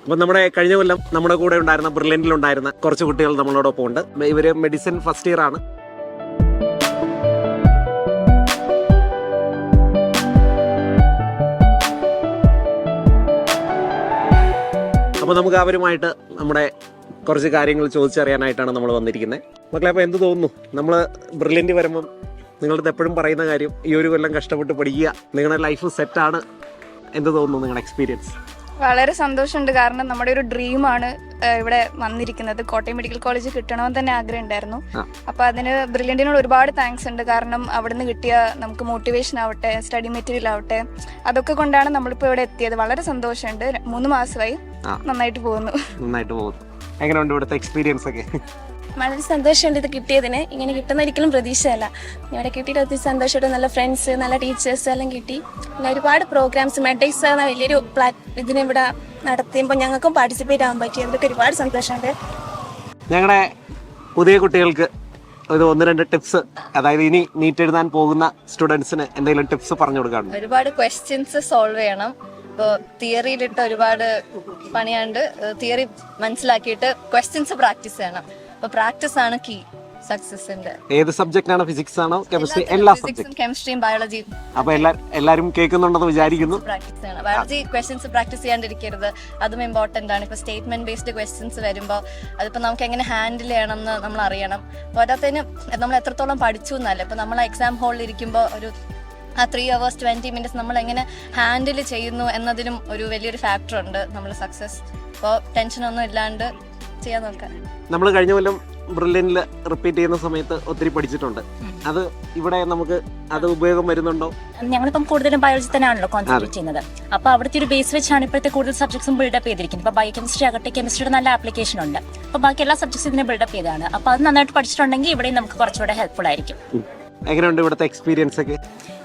അപ്പോൾ നമ്മുടെ കഴിഞ്ഞ കൊല്ലം നമ്മുടെ കൂടെ ഉണ്ടായിരുന്ന ബ്രില്യൻറ്റിലുണ്ടായിരുന്ന കുറച്ച് കുട്ടികൾ നമ്മളോടൊപ്പം ഉണ്ട്. ഇവർ മെഡിസിൻ ഫസ്റ്റ് ഇയർ ആണ്. അപ്പോൾ നമുക്ക് അവരുമായിട്ട് നമ്മുടെ കുറച്ച് കാര്യങ്ങൾ ചോദിച്ചറിയാനായിട്ടാണ് നമ്മൾ വന്നിരിക്കുന്നത്. മക്കളെ, അപ്പോൾ എന്ത് തോന്നുന്നു? നമ്മൾ ബ്രില്യൻറ്റ് വരുമ്പം നിങ്ങളുടെ എപ്പോഴും പറയുന്ന കാര്യം ഈ ഒരു കൊല്ലം കഷ്ടപ്പെട്ട് പഠിക്കുക, നിങ്ങളുടെ ലൈഫ് സെറ്റാണ്. എന്ത് തോന്നുന്നു നിങ്ങളുടെ എക്സ്പീരിയൻസ്? വളരെ സന്തോഷമുണ്ട്. കാരണം നമ്മുടെ ഒരു ഡ്രീമാണ് ഇവിടെ വന്നിരിക്കുന്നത്. കോട്ടയം മെഡിക്കൽ കോളേജ് കിട്ടണമെന്ന് തന്നെ ആഗ്രഹം ഉണ്ടായിരുന്നു. അപ്പൊ അതിന് ബ്രില്യൻറ്റിനോട് ഒരുപാട് താങ്ക്സ് ഉണ്ട്. കാരണം അവിടുന്ന് കിട്ടിയ നമുക്ക് മോട്ടിവേഷൻ ആവട്ടെ, സ്റ്റഡി മെറ്റീരിയൽ ആവട്ടെ, അതൊക്കെ കൊണ്ടാണ് നമ്മളിപ്പോൾ ഇവിടെ എത്തിയത്. വളരെ സന്തോഷമുണ്ട്. 3 മാസമായി നന്നായിട്ട് പോകുന്നു. എങ്ങനെയുണ്ട് ഇവിടുത്തെ എക്സ്പീരിയൻസ് ഒക്കെ? വളരെ സന്തോഷമുണ്ട് ഇത് കിട്ടിയതിന്. ഇങ്ങനെ കിട്ടുന്ന ഒരിക്കലും പ്രതീക്ഷയല്ല. ഇവിടെ കിട്ടിയിട്ട് ഒത്തിരി സന്തോഷമായിട്ട് നല്ല ഫ്രണ്ട്സ്, നല്ല ടീച്ചേഴ്സ് എല്ലാം കിട്ടി. പിന്നെ ഒരുപാട് പ്രോഗ്രാംസ് മെഡൈസ് എന്ന വലിയൊരു ഇതിന് ഇവിടെ നടത്തിയപ്പോൾ ഞങ്ങൾക്കും പാർട്ടിസിപ്പേറ്റ് ആവാൻ പറ്റി. അതിലൊക്കെ ഒരുപാട് സന്തോഷമുണ്ട്. ഞങ്ങളുടെ പുതിയ കുട്ടികൾക്ക് ഒരു 1-2 ടിപ്സ്, അതായത് ഇനി നീറ്റ് എഴുതാൻ പോകുന്ന സ്റ്റുഡൻസിന് എന്തെങ്കിലും ടിപ്സ് പറഞ്ഞു കൊടുക്കാറുണ്ട്? ഒരുപാട് ക്വസ്റ്റ്യൻസ് സോൾവ് ചെയ്യണം. ഇപ്പോൾ തിയറിയിലിട്ട് ഒരുപാട് പണിയാണ്ട് തിയറി മനസ്സിലാക്കിയിട്ട് ക്വസ്റ്റ്യൻസ് പ്രാക്ടീസ് ചെയ്യണം. അപ്പോൾ പ്രാക്ടീസ് ആണ് കീ സക്സസിന്റെ. ഏത് സബ്ജക്റ്റ് ആണ്? ഫിസിക്സ് ആണോ, കെമിസ്ട്രി? എല്ലാ സബ്ജക്റ്റും, കെമിസ്ട്രിയും ബയോളജിയും. അപ്പൊ എല്ലാരും കേൾക്കുന്നുണ്ടെന്ന് വിചാരിക്കുന്നു. പ്രാക്ടീസ് ചെയ്യണം. ബയോളജി ക്വസ്റ്റ്യൻസ് പ്രാക്ടീസ് ചെയ്യാണ്ടിരിക്കരുത്, അതും ഇമ്പോർട്ടന്റ് ആണ്. ഇപ്പൊ സ്റ്റേറ്റ്മെന്റ് ബേസ്ഡ് ക്വസ്റ്റ്യൻസ് വരുമ്പോൾ അതിപ്പോ നമുക്ക് എങ്ങനെ ഹാൻഡിൽ ചെയ്യണം എന്ന് നമ്മൾ അറിയണം. പോരാത്തതിന് നമ്മൾ എത്രത്തോളം പഠിച്ചു എന്നല്ല, ഇപ്പൊ നമ്മൾ എക്സാം ഹാളിൽ ഇരിക്കുമ്പോൾ ഒരു 3 hours 20 minutes നമ്മൾ എങ്ങനെ ഹാൻഡിൽ ചെയ്യുന്നു എന്നതിനും ഒരു വലിയൊരു ഫാക്ടർ ഉണ്ട് നമ്മൾ സക്സസ്. അപ്പോൾ ടെൻഷനൊന്നും ഇല്ലാണ്ട് ചെയ്യാൻ നോക്കാം. നമ്മൾ കഴിഞ്ഞ കൊല്ലം ബ്രില്യൻറ്റിൽ റിപ്പീറ്റ് ചെയ്യുന്ന സമയത്ത് ഒത്തിരി പഠിച്ചിട്ടുണ്ട്. അത് ഇവിടെ നമുക്ക് അത് ഉപയോഗം വരുന്നുണ്ടോ? ഞങ്ങളിപ്പം കൂടുതലും ബയോളജി തന്നെയാണല്ലോ കോൺസെൻട്രേറ്റ് ചെയ്യുന്നത്. അപ്പോൾ അവിടുത്തെ ഒരു ബേസ് വെച്ചാണ് ഇപ്പോഴത്തെ കൂടുതൽ സബ്ജക്ട്സും ബിൽഡപ്പ് ചെയ്തിരിക്കുന്നത്. ഇപ്പോൾ ബയോകെമിസ്ട്രി ആകട്ടെ, കെമിസ്ട്രിയുടെ നല്ല ആപ്ലിക്കേഷൻ ഉണ്ട്. അപ്പോൾ ബാക്കി എല്ലാ സബ്ജക്ട്സും ഇതിനെ ബിൽഡപ്പ് ചെയ്തതാണ്. അപ്പോൾ അത് നന്നായിട്ട് പഠിച്ചിട്ടുണ്ടെങ്കിൽ ഇവിടെ നമുക്ക് കുറച്ചുകൂടെ ഹെൽപ്ഫുൾ ആയിരിക്കും. എങ്ങനെയുണ്ട് ഇവിടുത്തെ എക്സ്പീരിയൻസ് ഒക്കെ?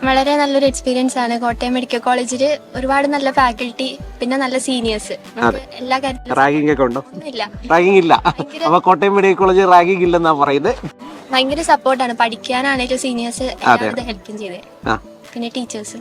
വളരെ നല്ലൊരു എക്സ്പീരിയൻസ് ആണ്. കോട്ടയം മെഡിക്കൽ കോളേജിൽ ഒരുപാട് നല്ല ഫാക്കൽറ്റി, പിന്നെ നല്ല സീനിയേഴ്സ്. എല്ലാ കാര്യത്തിലും റാഗിംഗ് ഒക്കെ ഉണ്ടോ? ഇല്ല, റാഗിംഗ് ഇല്ല. അപ്പൊ കോട്ടയം മെഡിക്കൽ കോളേജ് റാഗിംഗ് ഇല്ലെന്നാ പറയുന്നത്. ഭയങ്കര സപ്പോർട്ടാണ്. പഠിക്കാനാണേലും സീനിയേഴ്സ് ഹെൽപ്പും ചെയ്തേ, പിന്നെ ടീച്ചേഴ്സ്.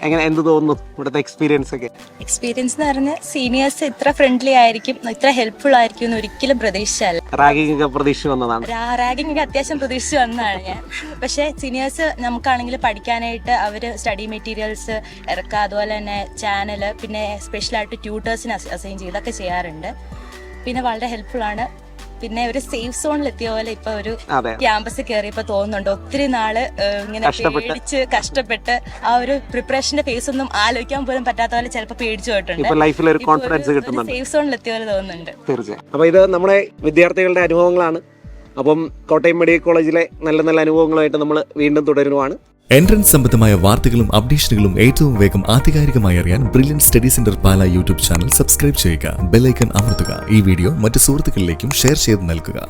എങ്ങനെ, എന്ത് തോന്നുന്നു ഇവിടുത്തെ എക്സ്പീരിയൻസ് ഒക്കെ? എക്സ്പീരിയൻസ് എന്ന് പറഞ്ഞാൽ സീനിയേഴ്സ് ഇത്ര ഫ്രണ്ട്ലി ആയിരിക്കും, ഇത്ര ഹെൽപ്ഫുൾ ആയിരിക്കും എന്ന് ഒരിക്കലും പ്രതീക്ഷിച്ചല്ല. റാഗിംഗ് ഒക്കെ പ്രതീക്ഷിച്ച് വന്നതാണ്? റാഗിംഗ് ഒക്കെ അത്യാവശ്യം പ്രതീക്ഷിച്ച് വന്നതാണ് ഞാൻ. പക്ഷേ സീനിയേഴ്സ് നമുക്കാണെങ്കിൽ പഠിക്കാനായിട്ട് അവർ സ്റ്റഡി മെറ്റീരിയൽസ് ഇറക്കുക, അതുപോലെ തന്നെ ചാനൽ, പിന്നെ സ്പെഷ്യലായിട്ട് ട്യൂട്ടേഴ്സിന് അസൈൻ ചെയ്തൊക്കെ ചെയ്യാറുണ്ട്. പിന്നെ വളരെ ഹെൽപ്ഫുൾ ആണ്. പിന്നെ ഒരു സേഫ് സോണിൽ എത്തിയ പോലെ ഇപ്പൊ ഒരു ക്യാമ്പസ് കയറിയപ്പോ തോന്നുന്നുണ്ട് ഒത്തിരി നാള് ഇങ്ങനെ പേടിച്ച് കഷ്ടപ്പെട്ട് ആ ഒരു പ്രിപ്പറേഷന്റെ ഫേസ് ഒന്നും ആലോചിക്കാൻ പോലും പറ്റാത്ത പോലെ ചിലപ്പോൾ പേടിച്ചു പോയിട്ടുണ്ട്. സേഫ് സോണിൽ എത്തിയ പോലെ തോന്നുന്നുണ്ട്. തീർച്ചയായും. അപ്പൊ ഇത് നമ്മുടെ വിദ്യാർത്ഥികളുടെ അനുഭവങ്ങളാണ്. അപ്പം കോട്ടയം മെഡിക്കൽ കോളേജിലെ നല്ല നല്ല അനുഭവങ്ങളുമായിട്ട് നമ്മൾ വീണ്ടും തുടരുവാണ്. എൻട്രൻസ് സംബന്ധമായ വാർത്തകളും അപ്ഡേഷനുകളും ഏറ്റവും വേഗം ആധികാരികമായി അറിയാൻ ബ്രില്യൻറ്റ് സ്റ്റഡി സെന്റർ പാല യൂട്യൂബ് ചാനൽ സബ്സ്ക്രൈബ് ചെയ്യുക, ബെൽ ഐക്കൺ അമർത്തുക. ഈ വീഡിയോ മറ്റ് സുഹൃത്തുക്കളിലേക്കും ഷെയർ ചെയ്ത് നൽകുക.